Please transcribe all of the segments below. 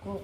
กก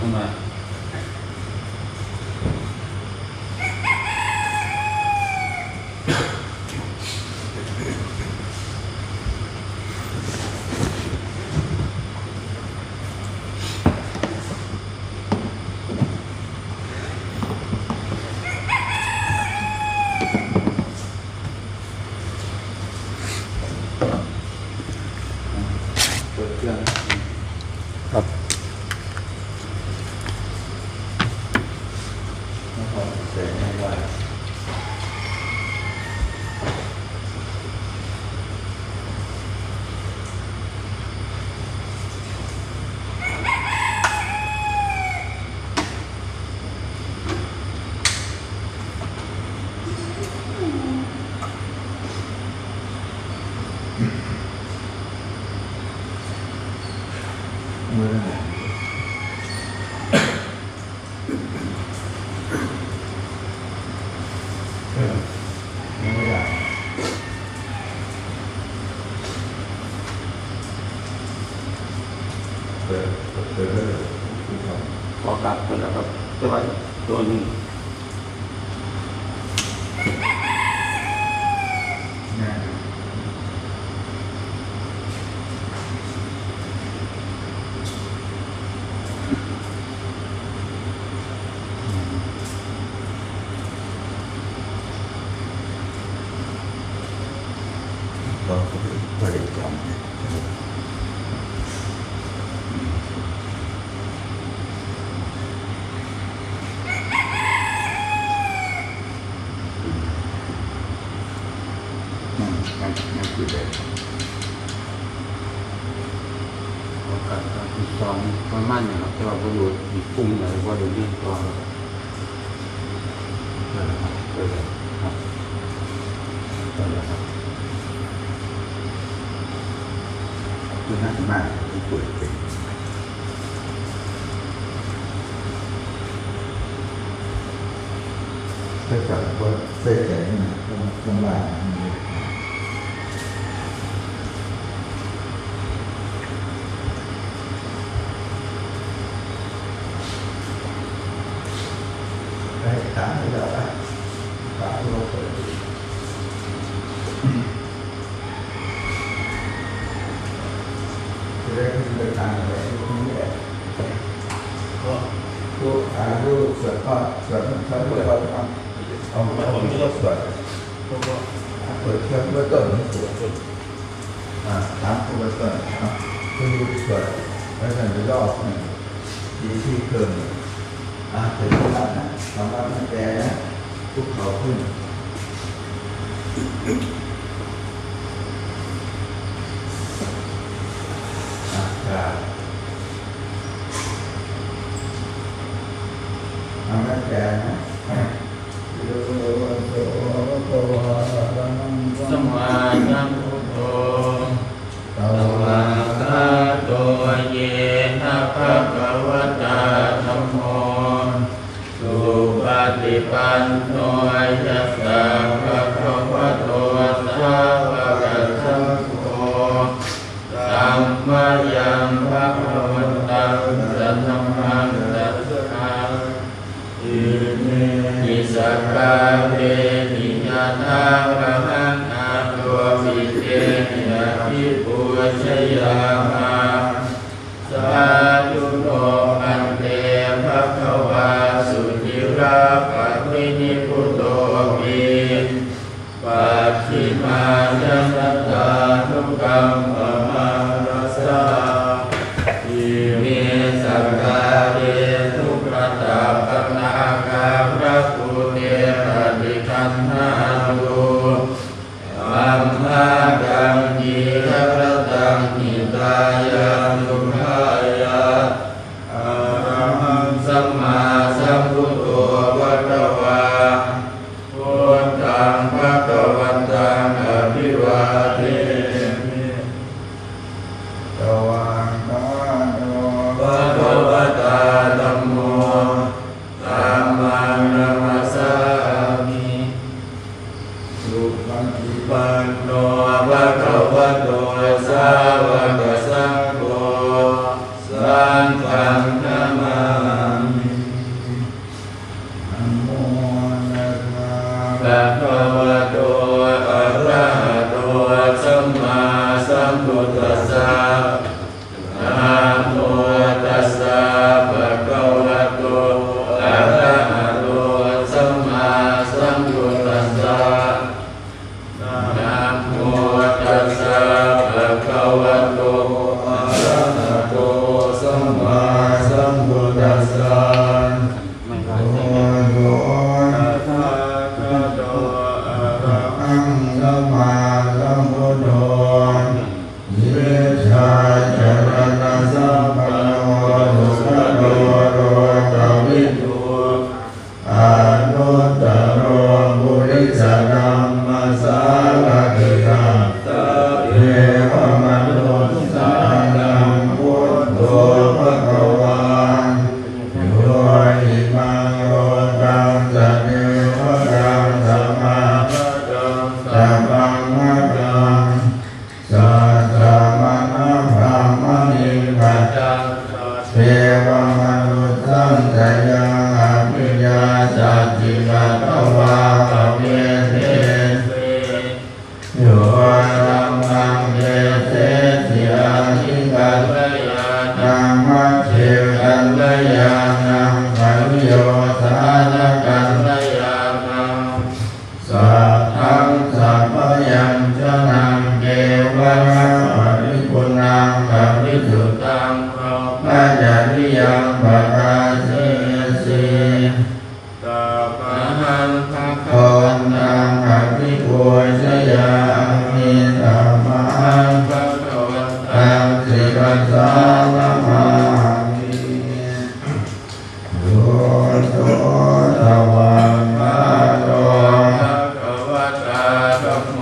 ำมาครับเสร็จไม่ไหวมือไม่ได้เปิดพอกลับไปแล้วครับจะไปตัวนึงก็บริกรรมมันคือเด็กโอกาสที่สองประมาณนี้ครับแต่ว่าประโยชน์อีกกลุ่มไหนว่าเดี๋ยวนี้ก็ครับคือน่ามากที่ป่วยเป็นเพื่อจับว่าเส้นใหญ่นะตรงล่างได้ถามให้เราได้ถามเราเปิดจะได้ขึ้นไปทางอะไรนี่แหละก็ดูดูสวดก็สวดมันใช้เปิดเอาผมก็สวดเปิดเครื่องเบื้องต้นสวดถามเบื้องต้นคือสวดแล้วฉันจะรอบดีที่เกินถึงขนาดนั้นสำหรับนักแก่ทุกเขาขึ้นทำนักแก่นะสมาสัมพุทโธตวาคาโตเยนะภะคะวะตาธัมโมสุปฏิปันโนยัสสะภะคะวะโตสาวกสังโฆสัมมายังภะคะวันตังสัทธัมมังสัทธาอิสักขะเวนิยานาระหังอาโตวิเตยะภิปุชยามะสาธุโนอันเตภะคะวาสุจิราปัตตินิพุตโตวิปัจฉิมายัสสตานุกัมปะมารัสสะอิเมสักกะเรทุกขตาปนาคาพระกุเตระดิคันหาตุอัมมากังยีระระตังหิตายานุภายาอะระหังสัมมาสัมพุทโธภะคะวาพุทธังภะคะวันตังอภิวาเทมิตวังคาโนภะคะวะตาธัมโมธัมมังนัมมัสสามิสุปฏิปันโนภะคะวะโตสาวกสังโฆสังฆังนามา อภิสุตังปัญญานิยังปะราเสสีตปะหังภะคะวันตังอภิปูชยามิตมะหังภะคะวันตังสิรสานะมามิโยโสตวังมาโตภะคะวะตาธัมโม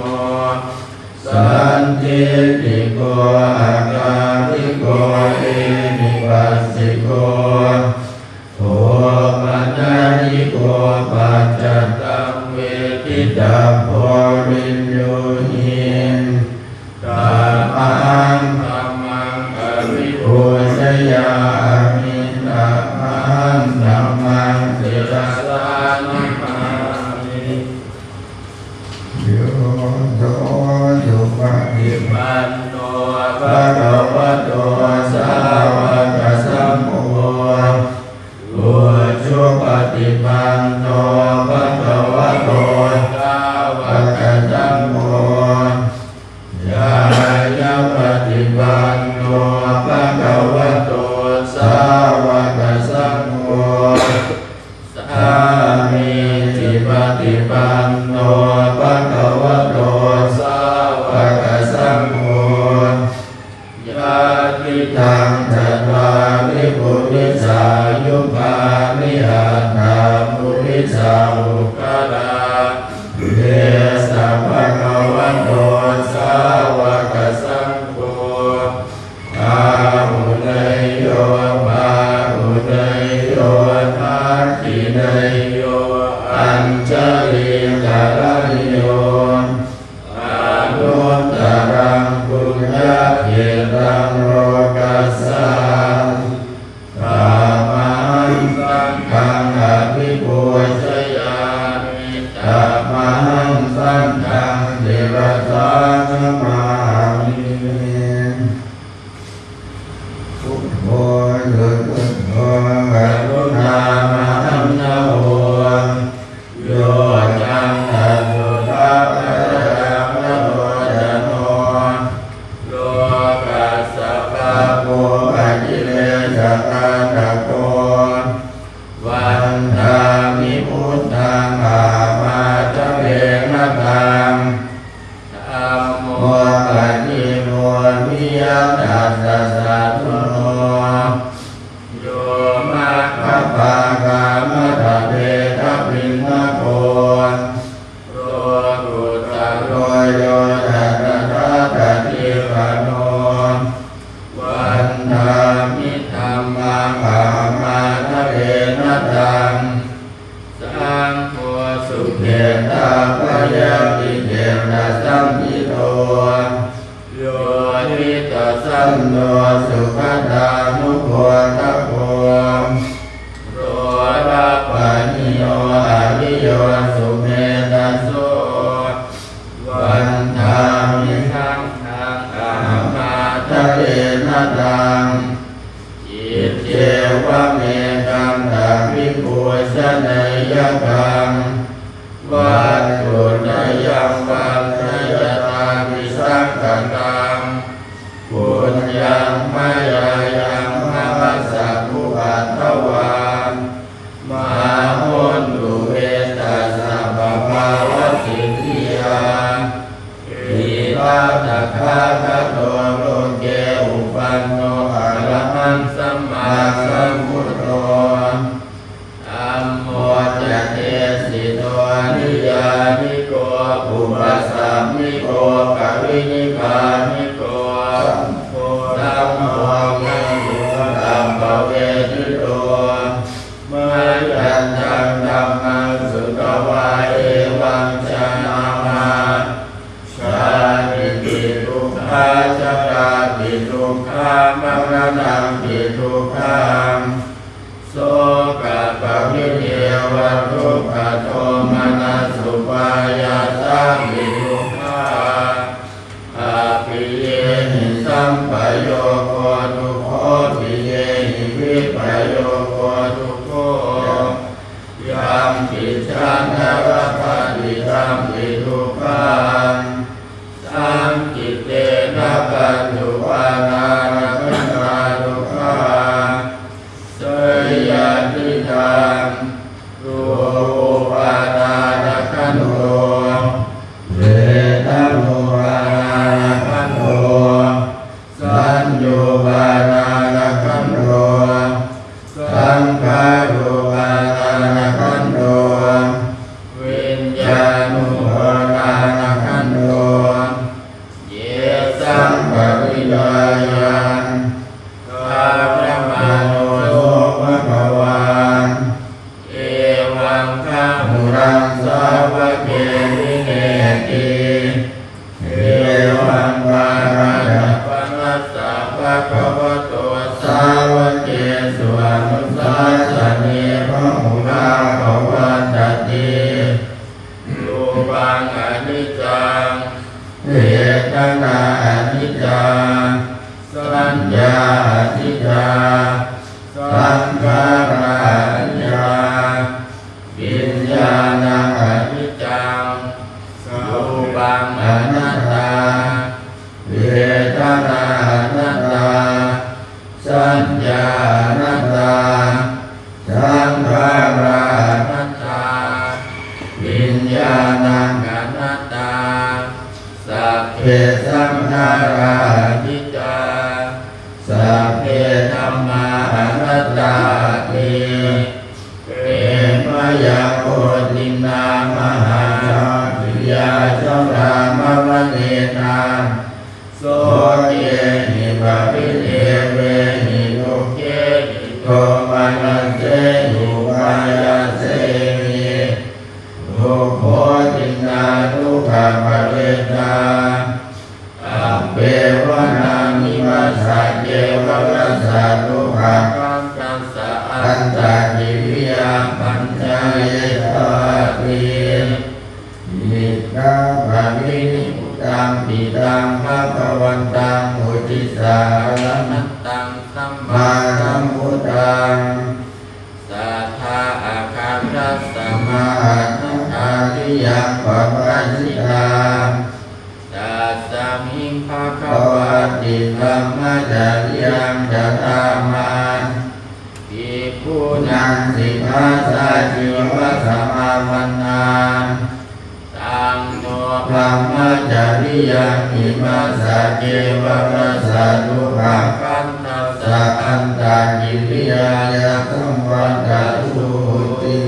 สันทิติโกอาการิโกเอหิปัสสิโกโอปัญญิโกปัจจตังเวทิตาโพริญโยหิตัมมังธัมมังอภิปูชยามิตัมมังธัมมังศิรสานะมามิโยโสสุปฏิปันโนภะคะวะโตสาวกสังโฆอุชุปฏิปันโนภะคะวะโตสาวกสังโฆญาญาปฏิปันโนภะคะวะโตสาวกสังโฆสามีจิปฏิปันโนภะคะวะโตสาวกสังโฆญาติทังจัตตาริปุริสายุปานิหัตถาปุริสาอุปการะเยสัพพะคะวะโตสาวกสังโฆอาหุเนยโยปาหุเนยโยทักขิเนยโยอัญชลีกะระโยอนุตตรังปุญญเขตังโลกัสสะธรรมังสังฆังอภิปูชยามิธัมมังสังฆังศิรสานะมามิพุทโธสุตุโธกรุณามหันตโหโยจังตัสสุทัพพะรังนะโมจะโนโลกัสสะปะโภอะกิเลสตาตะโกวันทามิพุทธังอามาตะเวนะตังธัมโมปะฏิโมวิยตัสสะสัตตุโนโยมัคคะปะกามะทะเวทะปิณฑโกโรกุตโรโยทัตถะตติปโนวันทามิธัมมังอามาทะเวนะตังสังโฆสุเขตาปะยะติเขนะสัมมิโตโยนิตัสสันโนสุขตานุโภทะโกโรระปะนิโยอริโยสุเมธัสโสวันทามิทังทังอามาทะเวนะตังอิเจวะเมตังตาภิกขุชนัยยะกังวัตถุนยังปัญญยตาภิสังฆตังปุญญังมายายังมหัสสะภูปัตถวานมหาโหตุเวตัสสะปะภาวะสิทธิยาอิทัตถะคะคะโตโลเกอุปันโนอะระหังสัมมาสัมพุทโธธัมโมจะเทสิโตนิยานิโกอุปสัมมิโกกวินิพานิโกธัมโมมังยุตัมภเวทิโตมายันตังธัมมังสุตวาเอวังชนะมาชาติติทุกขาชราติทุกขามรณังติทุกขังโสกปวิเทวทุกขโทมนัสสุปายาสังติทุกขาอาภิเยหิสัมปโยโคทุกโขภิเยหิวิปโยโคทุกโขยัมปิชันนรปฏิธัมปิทุกขังสังกิเตนะปัจจุปานา ภะคะวะโตสาวกเกสุอนุสาสเนพระหุราภวันตติรูปังอนิจจังเวทนาอนิจจังสัญญาอนิจจังสังขารอนิจจังวิญญาณังอนิจจังรูปังอนัตตาเวทนาอนัตตาสัญญาอนัตตาสังขารอนัตตาวิญญาณังอนัตตาสัพเพสังขารานิจจาสัพเพธัมมาอนัตตาติเปมยาโคตินามหาวิยาจรามวเนนาโสเกหิบาปิเทเวหิโลเกหิโตมานัสเสหุวายาเสมิโลโภตินาทุกขปเรตาอัปเปวนามิวัสสะเกวรัสสะทุกขกังกัสสะอันตาจิวิยาปัญญายตาติอิทังภะวินิพุตังปิตังภะคะวันตังอุทิสาระนัตตังสัมมาสัมพุทธังสัทธาอาคารัสสมานัตอาริยังปะปัสสิตังตัสสะมิงภะคะวะติธัมมจาริยังจะตามันภิกขุนังสิกขาสาชีวะสมาวันนังตังโนธรรมจาริยังอิมัสสะเกวรัสสะทุกขคันธัสสะอันตาจิริยายะสัมวันตาสุติ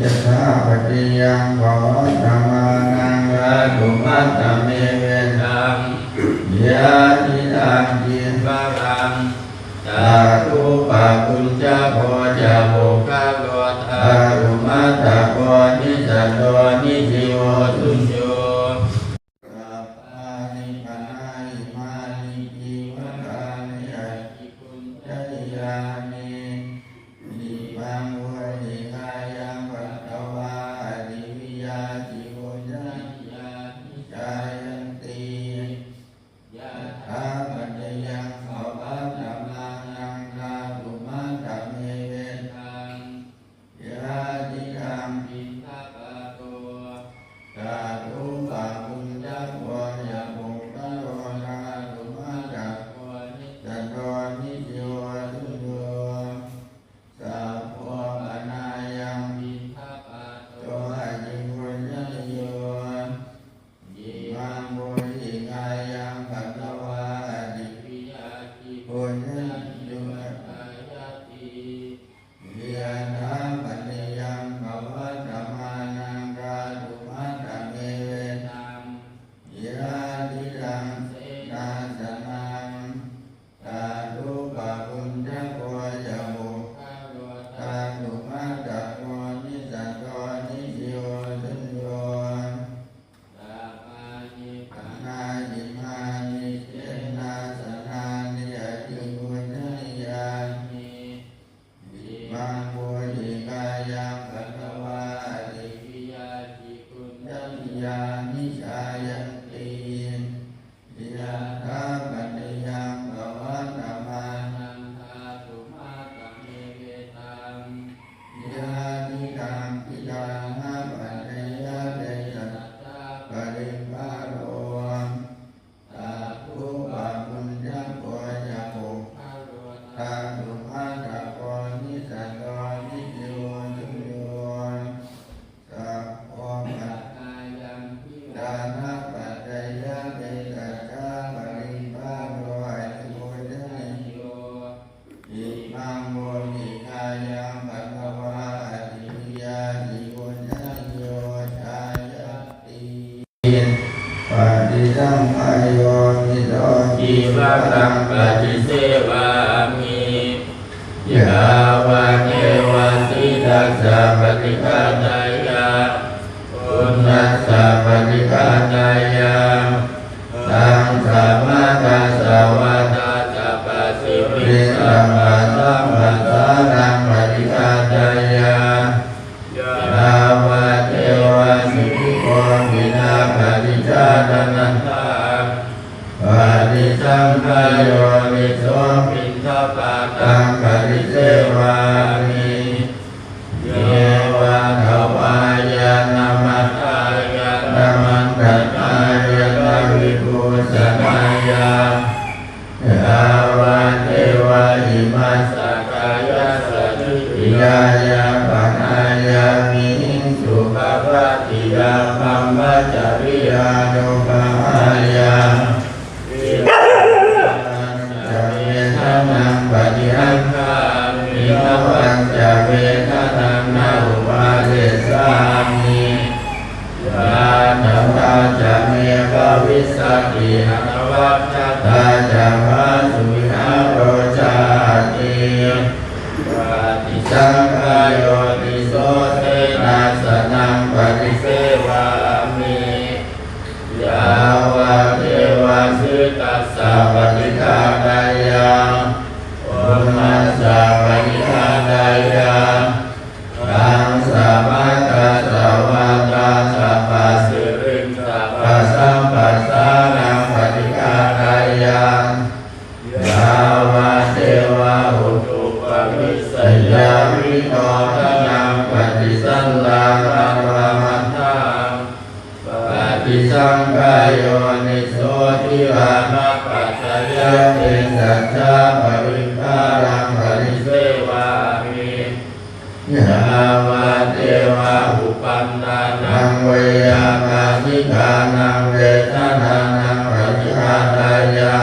ยะถาปฏิยังภวะธรรมานังราตุมัตตะเมเวทังยะติตังจินปะรังตาตุปะปุญจโภจะโภคาโลทารุมัตตะโกนิสัตโตนิสิโวสุญโญสัพพานิพานิมานิจิวะทานิอาจิปุญจยานินิบังวะนิกายังปัตตวานิวิยาจิปุญจยานิจายันติยะถาปัจจยังภวะธรรมานังราตุมัตตะเมเวทังยะติตังปิตะปะโตตาตุปะปุญจโภยะโภคโลทาตุมัตตะโกนิสัตโตนิสิโวสุญโญสัพพะอนายังปิตะปะโตอะจิปุญญโยยิมังโภติกายังปัตตวาติปิยาจิปุญญโยตายาติยะถาปัจจยังภวะธรรมานังราตุมัตตะเมเวทังยะติตังเสนาสนังตาตุปะปุญจโภจะโภคาโลทาตุมัตตะโกนิสัตโตนิสิโวสุญโญสัพพานิปานาจิมานิเสนาสนานิอาจิปุญจยานิวิมังโภติกายังปัตตวาติวิยาจิปุญจยานิจายันติยะถาปัจจยังภวะธรรมานังธาตุมัตตะเมเวทังยะติตังปิตังหะปัจจยะเตสัตตะปริปาโรตาตุปะปุญจโภจะโภคาโลทาตุมัตตะโกนิสัตโตนิสิโวสุญโญสัพพะปัจจายังพิดานะปัจจยะเตสัจจะปริปาโรอะติโภชนิโยอิมังโมนิกายังปัตตวาติวิยาจิปุญจโยชายาติปฏิสัมภโยนิโตจิวะรังปฏิเสวามิยาวะเทวะสิทัสสะปฏิฆาตายะปุณัสสะปฏิฆาตายะสังฆมาทัสสะวะ สัมมาสัมพุทธัสสะปฏิฆาตายายาวะเทวะสิทธิโกวินาปฏิฆาตนันทาปฏิสังขายโยนิโสปินทปาตังปฏิเสวามิเยวะทวายานามัตตายานามันตตายานาวิภูสนายายาวะเทวะอิมัสสกายาสัจจิยายาปนายามิสุภวติยาธัมมจริยานุภายาปฏิหังคามินวังจะเวทนานาอุปาเทสามิยานัมตาจะเมภวิสสติหังวัฏตาจะภาสุวิหารโรจาติปฏิสังขายโยนิโสเทนะสนังปฏิเสวามิยาวะเทวะสิตัสสะปฏิฆาตายามัสสะปฏิฆาตายาตังสัมมากัสสะวะตาสัพพะสิริงสัพพะสัมปัสสะนังปฏิฆาตายายาวะเทวะอุตุปวิสัยยาวิโนทนังปฏิสันลาคังวะมัทธังปฏิสังขายโยนิโสทิวานะปัจจยะเตสัจจาปริภารังปฏิเสวามิยาวะเทวะอุปันนานังเวยามานิกานังเวทนานังปฏิฆาตายา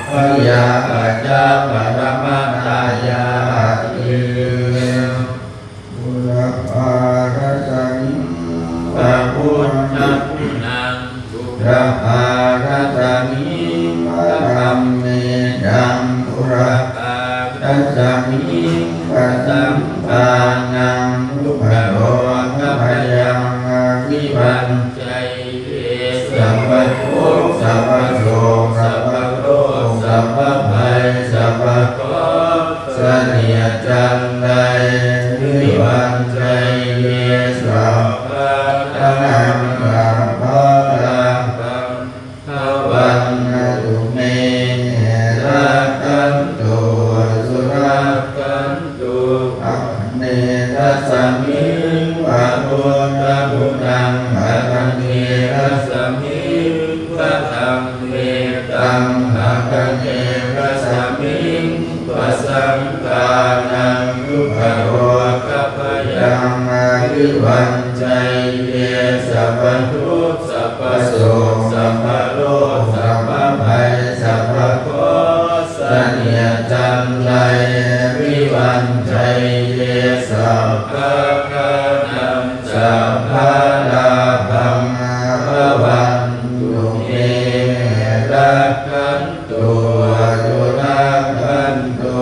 พยาปัจจาปรมัตถายาติบุรพารัสังปะพุทธคุณังบุรพารัสังปะธัมเมดังบุรพารัสังปะสัมปานังทุกขโรคพยังวิบันใจเตสัพพทุกข์สัพพโศกสัพพโรคสัพพภัยสัพพโกเสนียจันไดวิบันใจเยสัพพะนังสัพพะรังกังภวันตุเมรักขันตุสุรักขันตุอัปเนทัสสมิงวะพุทธพุทธังอะระเนทัสสมิงวะธัมเมตังอะระเนทัสสมิงวะสังฆานังทุกขโรคพยังวิวัญใจเยสัพพทุกข์สัพพโศกสัพพโรคสัพพภัยสัพพโกเสนียจันไดวิวัญใจเยสัพพะทานังสัพพะลาภังภวันตุเมรักขันตุสุรักขันตุ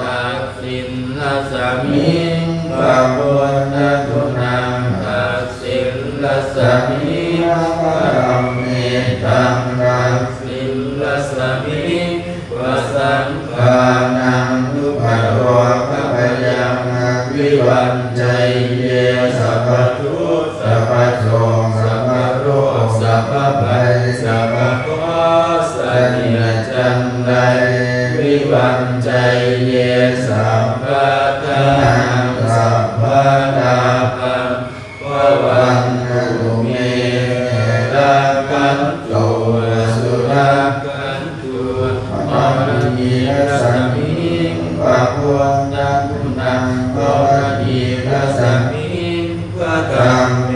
ทักษิณลัสสมิงพระพุทธคุณังทักษิณลัสสมิงพระธัมเมตังทักษิณลัสสมิงวะสังฆานังทุกขโรคพยังวิวัญใจเยสัพพทุกข์สัพพโศกสัพพโรคสัพพภัยสัพพโกเสนียจันไดวิวัญใจเยสัพพะทานังสัพพะลาภังภวันตุเมรักขันตุสุรักขันตุอะระเนทัสสมิงวะพุทธคุณังอะระเนทัสสมิงวะธัมเม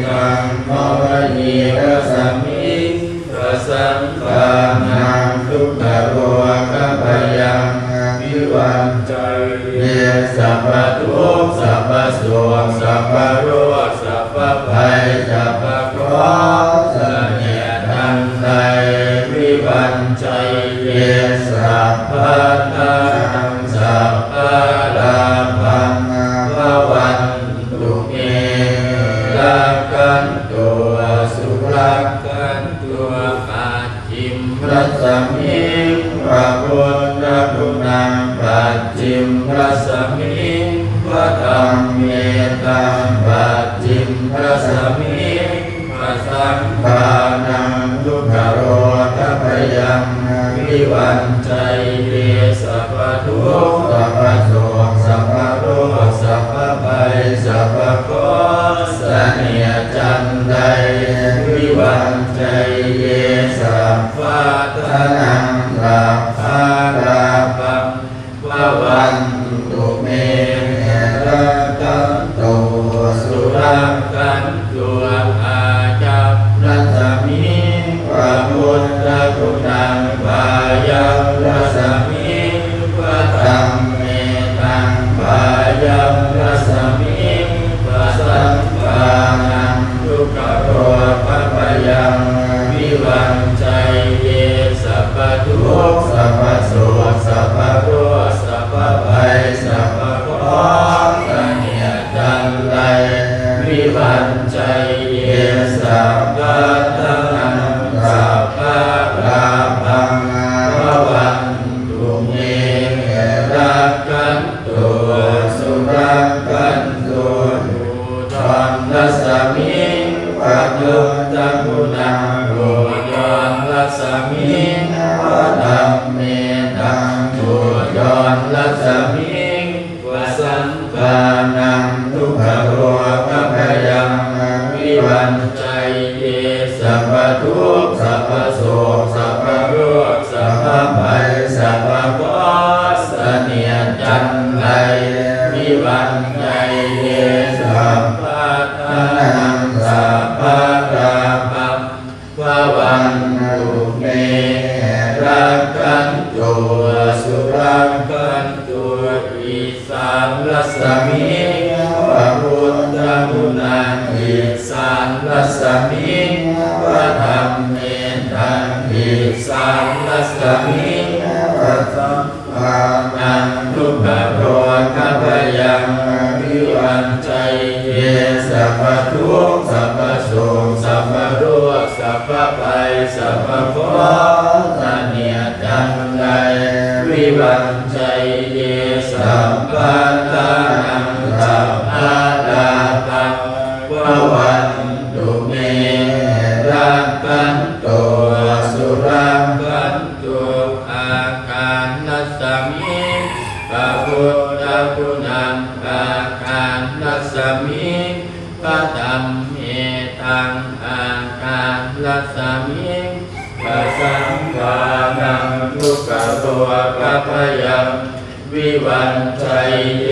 ตังอะระเนทัสสมิงวะสังฆานังทุกขโรคพยังวิวัญใจเยสัพพทุกข์สัพพโศกสัพพโรคสัพพภัยสัพพโกเสนียจันไดวิวัญใจเยสัพพะทานังสัพพะลาภังภวันตุเมรักขันตุสุรักขันตุปัจฉิมรัสสมิงพระพุทธพุ ตังปัจจิมพระสมิงปัสสังปานังทุกขโรทัพยังวิวันใจเยสัพพทุกข์สัพพโสกสัพพโรคสัพพภัยสัพพโคสเนียจันไดวิวันใจเยสัพพทานังสัพพาราปังววันตุเมระกันตุสุรังกันตุอาจัปรัสมิพระพุทธคุณังวายังรัสมิพระธรรมเมตังวายังรัสมิพระสังฆานังทุกขโรภะพยังวิวันใจเยสัพพทุกข์สัพพโสกสัพพโรคสัพพภัยสัพพโคสเนียจันไดวิวันใจเยสัพพทานังสัพพาราปังววันตุเมระกันตุสุรังกันตุทอนรัสมิงพระพุทธคุณังโลยอนรัสมิงพระธรรมเมตังโลยอนรัสมิงวสังฆานังทุกขโรภะพยังวิวันใจเยสัพพทุกข์สัพพโสกสัพพโรคสัพพภัยสัพพโคสเนียจันไดวิวันใจเยสัพพทานังสัพพาราปังววันตุเมระกันตุสุรังกันตุอิสานรัสมิพระพุทธคุณังอิสานรัสมิพระธรรมเมตังอิสานรัสมิพระสังฆานังทุกขโรทัพยังวิวันใจเยสัพพทุกข์สัพพโสกสัพพโรคสัพพภัยสัพพโคสเนียจันไดวิวันใจเยสัพพทานังสัพพาราปังววันตุเมระกันตุสุรังกันตุอาการนัสสมิพระพุทธคุณังอาการนัสสมิพระธรรมเมตังอาการนัสสมิพระสังฆานังทุกขโรภะพยังวิวันใจเย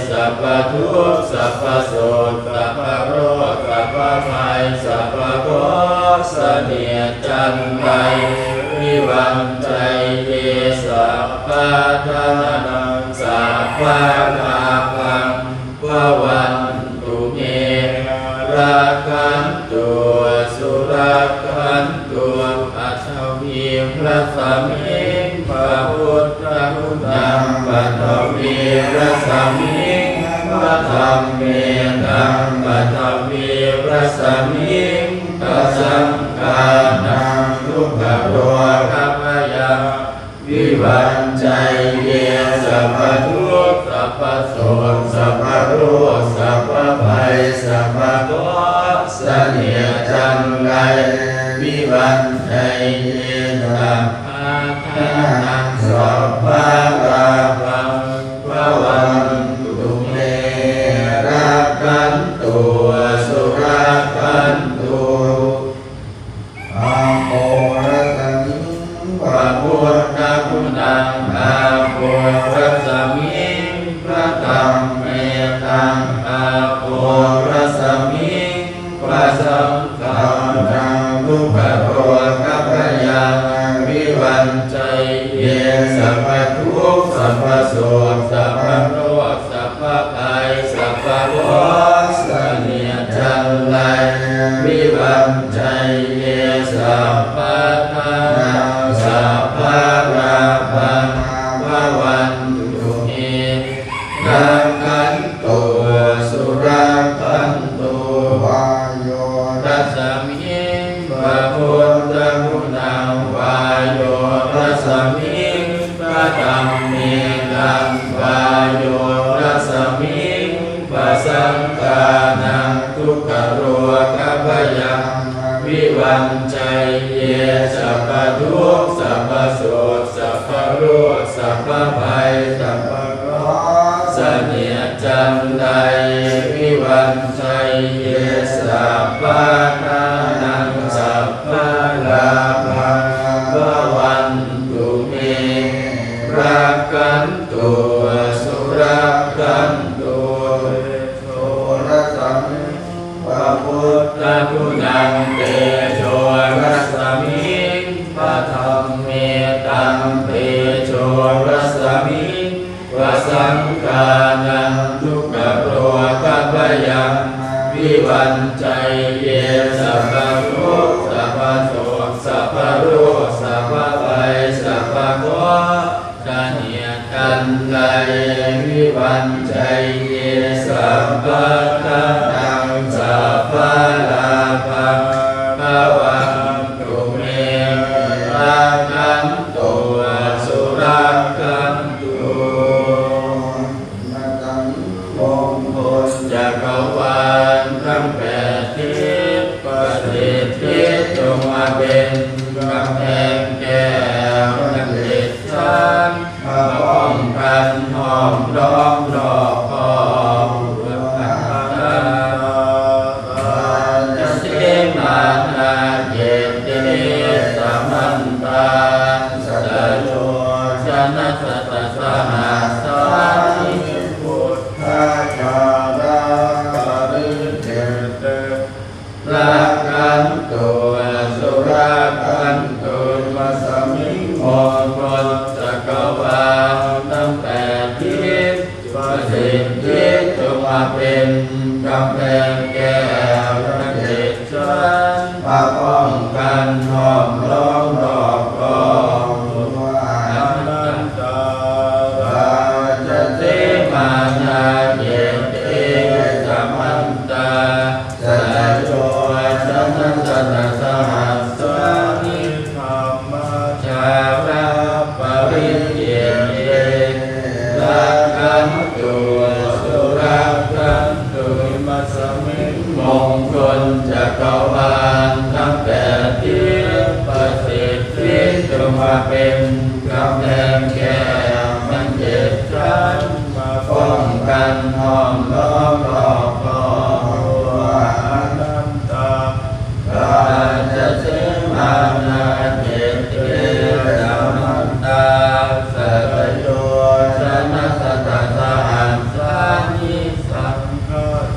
สัพพทุกข์สัพพโสกสัพพโรคสัพพภัยสัพพโคสเนียจันไดวิวันใจเยสัพพทานังสัพพาราปังววันตุเมระกันตุสุรังกันตุอัตถวีพระสมิงพระพุทธคุณังปัตถวีพระสมิงพระธรรมเมตังปัตถวีพระสมิงพระสังฆานังทุกขโรภะพยังวิวันใจเยสัพพทุกข์สัพพโสกสัพพโรคสัพพภัยสัพพโคสเนียจันไดวิวันใจเยสัพพทานังสัพพาราปังววันตุเมระกันตุสุรังกันตุอะโมระสัมพระพุทธคุณังอะโมระสัมพระธรรมเมตังอะโมระสัมพระสังฆานังทุกขโรภะพยังวิวันใจเยสัพพทุกข์สัพพโสกสัพพโรคสัพพภัยสัพพโคสเนียจันไดวิวันใจเยสัพพทานังสัพพาราปังววันตุเมระกันตุสุรังกันตุวายโยรัสมิงพระพุทธคุณังวายโยรัสมิงพระธรรมเมตังวายโยรัสมิงพระสังฆา โรสัพพภัยสัพพเคราะห์เสนียดจันไดวิวันชัยเยสัพพะทานังสัพพะลาภังภวันตุเมรักขันตุสุรักขันตุโสรสังพระพุทธคุณังเตโชรัสมิงพระธรรมเมตังเตโชรัสมิงพระสังฆานังทุกขโรคพยังวิวันชัยเยสัพพะโรสัพพะโสสัพพะโรสัพพะภัยสัพพะโคเสนียดจันไดวิวันชัยเยสัพพะทานังสัพพะลาภังภวันตุเมรักขันตุสุรักขันตุมงคลจักรวาลทั้งแปดทิศประสิทธิจงมาเป็นกำแพงแก้วทั้ง7 ชั้นมาป้องกันห้อมล้อมรอบคอบพุทธศาสนาเสมานาเจติสัมมันตาสะโลชนะสัตสหัสสานิพุทธาจาราปริเทเตรักขันตุสุรักขันตุมัสสมิงมงคลจักรวาลทั้ง8 ทิศประสิทธิจงมาเป็นกำแพงแก้วทั้ง7 ชั้นมาป้องกันห้อมล้อมรอบคอบอนันตาราชเสมานาเยติสัมมันตาสะโลชนะสัตสหัสสานิธรรมชาราปริเยเยรักขันตุสุรักขันตุมัสสมิงมงคลจักรวาลทั้ง8 ทิศประสิทธิจงมาเป็นกำแพงแก้วทั้ง7 ชั้นมาป้องกันห้อมล้อมรอบคอบอนันตาราชเสมานาเจติสัมมันตาสะโลชนะสัตสหัสสานิสังฆ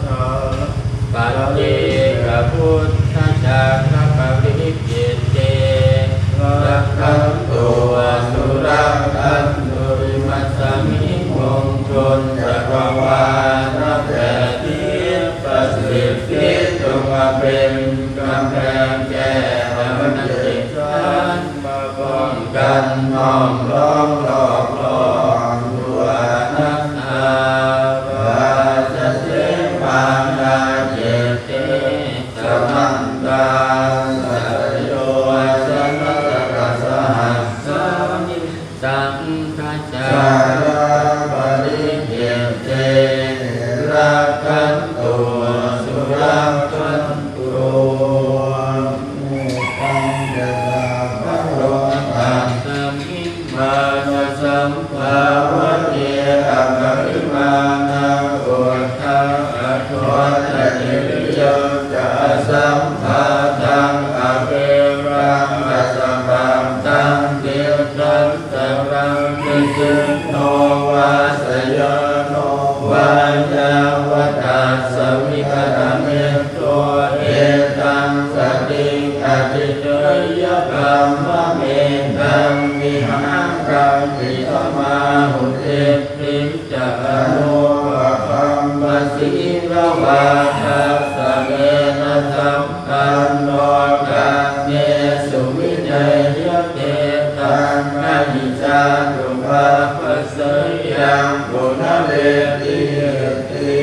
ชาปัจเจกพุทธจักรปริเจเตรักขันตุสุรักขันตุมัสสมิงมงคลจักรวาลทั้ง8 ทิศประสิทธิจงมาเป็นกำแพงแก้วทั้ง7 ชั้นมาป้องกันห้อมล้อมรอบคอบทั่วนักอาราชเสมานาเจติสัมมันตาสะโลชนะสัตสหัสสานิสังฆจาราปริเยเตรักขันตุสุรักขันตุตังเดชะพระโลตังสมิงมานะสัมภาวะเยอะปริมาณังอุทธังอะโทตะนิโยจะสัมภาทังอเวรังอัสสะปัมตังเตตังสรังนิสิโนวาสยโนวายาวตัสสวิคตเมโตเอตังสติอธิเตยกัมมะเมตังวิหังกัมมิสมาหุเตติจักโนภะคัมมะสีรวาทัสสะเมนะสัมปันโนกัมเมสุวินัยยเตตังนะหิจาตุภะปัสสยังปุณเวติติ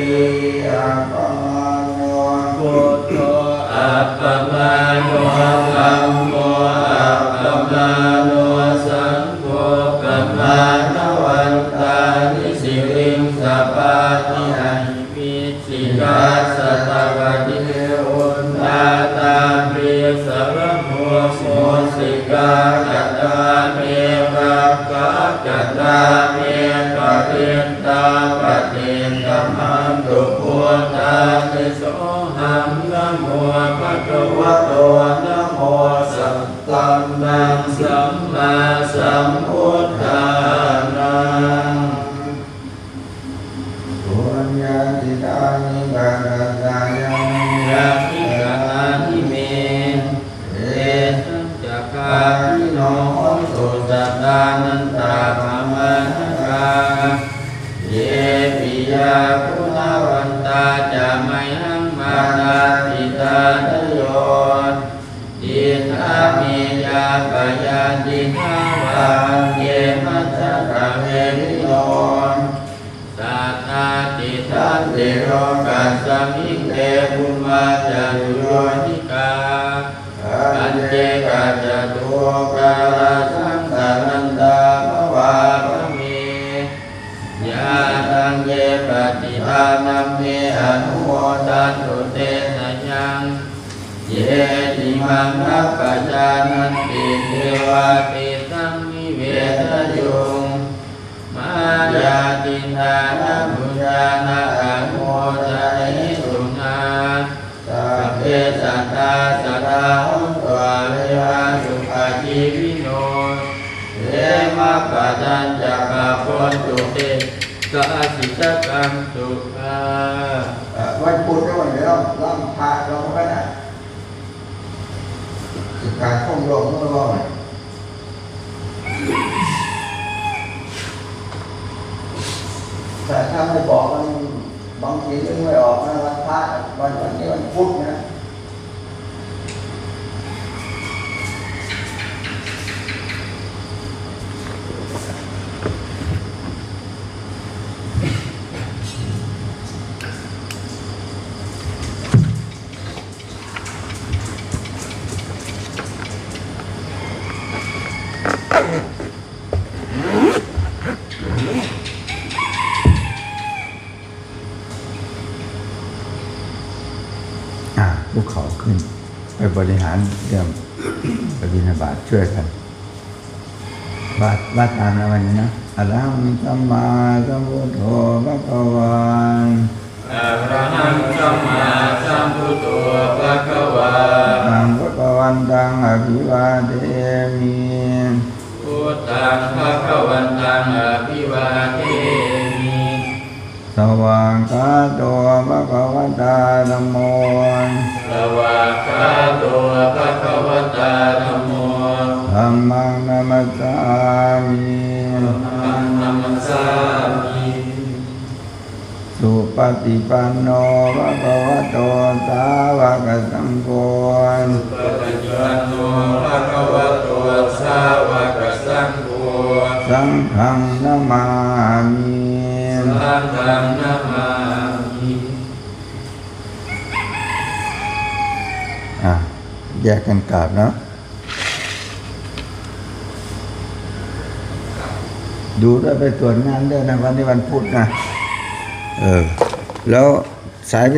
อัปปมาโนพุทโธอัปปมาโนธัมโมอัปปมาโนสังโฆกัมมานวันตานิสิริงสัพพะทิหังมิสิกาสัตตวะติอุนตาตาเปรียสรโมโมสิกาตตาเมวะกา จัตตาเมปะเรินตาปะเทนตัมหังตุพุทธาติโสหังนะโมภะคะวะโตนะโมสัมตัมมังสัมมาสัมพุทธานังปุญญาติตานิบาราตายังยามิกานิเมเอตัมจักขาทิโนสุจัตตานันตาภมนะกาเยปิยาปุณวันตาจะไมหังมาตาปิตาทโยดิทามิยาปยาดิทาวานเยมัจจกะเวริโนสัทธาติทันติโรกัสสมิงเตปุมมาจันโยนิกาอันเจกัจจตุกาลสังสารันตาภวาภเมยาตังเยปฏิทานัมเมอนุโมทันตุเตนะยังเยติมังนัปปะจานันติเทวาติสัมมิเวทยุงมายาตินานะบุญญาณะอนุโมทะเนตุนาสัพเพสัตตาสัตตาหุตวะเวหาสุขชีวิโนเรมะปะจันจักขะโพตุเตกะสิตกังสุขา วันพุธก็วันเดียวล่ำพาเราก็ได้การท่องโลกเมื่อวานแต่ถ้าไม่บอกมันบางทีนึกไม่ออกนะวันพระวันนี้วันพุธนะภูเขาขึ้นไปบริหารเรื่องไปบิณฑบาตช่วยกันว่าตามนะวันนี้นะอะระหังสัมมาสัมพุทโธภะคะวันอะระหังสัมมาสัมพุทโธภะคะวาตังภะคะวันตังอภิวาเทมิพุทธังภะคะวันตังอภิวาเทมิสวากขาโตภะคะวตาธัมโมสวากขาโตภะคะวตาธัมโมธัมมังนัมมัสสามิธัมมังนัมมัสสามิสุปฏิปันโนภะคะวะโตสาวกสังโฆสุปฏิปันโนภะคะวะโตสาวกสังโฆสังฆังนะมามิสังฆังนะมามิแยกกันกราบนะดูด้วยไปตรวจงานด้วยนะวันนี้วันพุธนะแล้วสายเป็น